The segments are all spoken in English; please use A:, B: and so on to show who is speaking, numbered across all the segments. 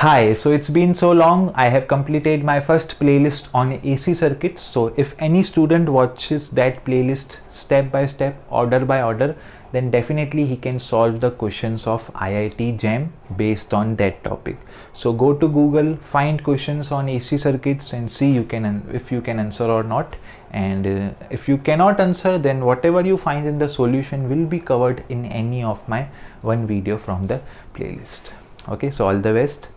A: Hi, so it's been so long. I have completed my first playlist on AC circuits. So if any student watches that playlist step by step, order by order, then definitely he can solve the questions of IIT JAM based on that topic. So go to Google, find questions on AC circuits and see if you can answer or not. And if you cannot answer, then whatever you find in the solution will be covered in any of my one video from the playlist. Okay, so all the best.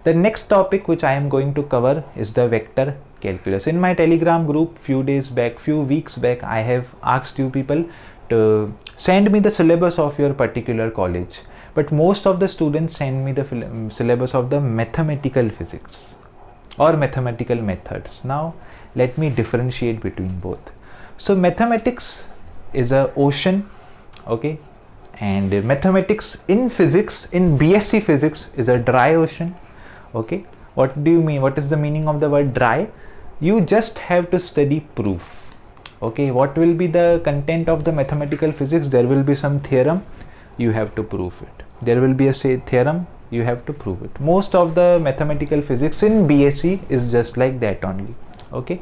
A: The next topic which I am going to cover is the vector calculus. In my Telegram group few weeks back, I have asked you people to send me the syllabus of your particular college, but most of the students send me the syllabus of the mathematical physics or mathematical methods. Now let me differentiate between both. So mathematics is a ocean, okay, and mathematics in physics, in BSc physics, is a dry ocean. Okay, what do you mean? What is the meaning of the word dry? You just have to study proof. Okay, what will be the content of the mathematical physics? There will be some theorem, you have to prove it. There will be a theorem, you have to prove it. Most of the mathematical physics in BSc is just like that only. Okay,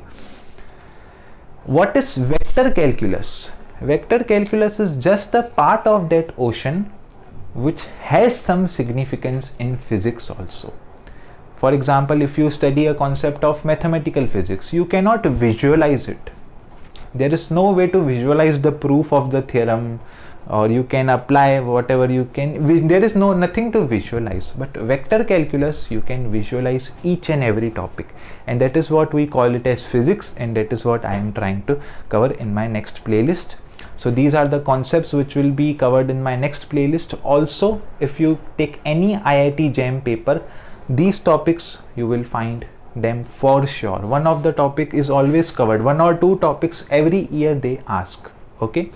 A: what is vector calculus? Vector calculus is just a part of that ocean which has some significance in physics also. For example, if you study a concept of mathematical physics, you cannot visualize it. There is no way to visualize the proof of the theorem, or you can apply whatever you can. There is nothing to visualize. But vector calculus, you can visualize each and every topic, and that is what we call it as physics, and that is what I am trying to cover in my next playlist. So these are the concepts which will be covered in my next playlist. Also, if you take any IIT JAM paper, these topics you will find them for sure. One of the topic is always covered. One or two topics every year they ask. Okay,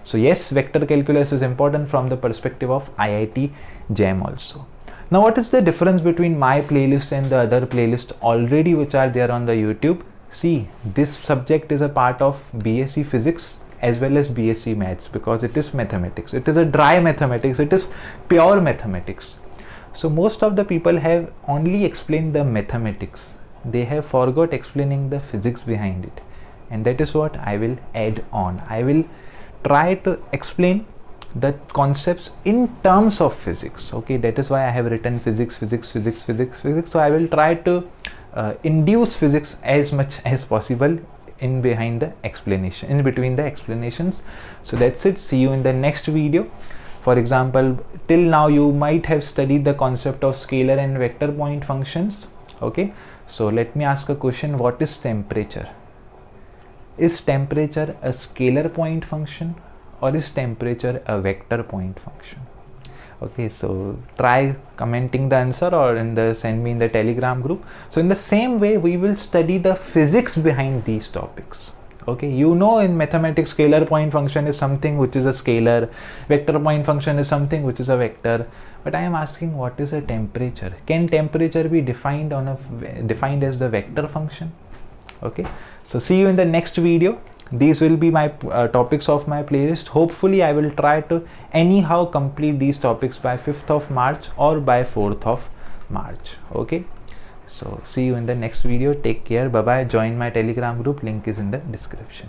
A: so yes, vector calculus is important from the perspective of IIT JAM also. Now what is the difference between my playlist and the other playlist already which are there on the YouTube? See, this subject is a part of BSc physics as well as BSc maths, because it is mathematics. It is a dry mathematics. It is pure mathematics. So most of the people have only explained the mathematics. They have forgot explaining the physics behind it, and that is what I will add on. I will try to explain the concepts in terms of physics. Okay, that is why I have written physics. So I will try to induce physics as much as possible in between the explanations. So that's it. See you in the next video. For example, till now you might have studied the concept of scalar and vector point functions. Okay, so let me ask a question. What is temperature? Is temperature a scalar point function, or is temperature a vector point function? Okay, so try commenting the answer, or send me in the Telegram group. So in the same way, we will study the physics behind these topics. Okay, you know, in mathematics, scalar point function is something which is a scalar, vector point function is something which is a vector. But I am asking, what is a temperature? Can temperature be defined defined as the vector function? Okay, so see you in the next video. These will be my topics of my playlist. Hopefully I will try to anyhow complete these topics by 5th of March or by 4th of March. Okay, so see you in the next video. Take care. Bye bye. Join my Telegram group. Link is in the description.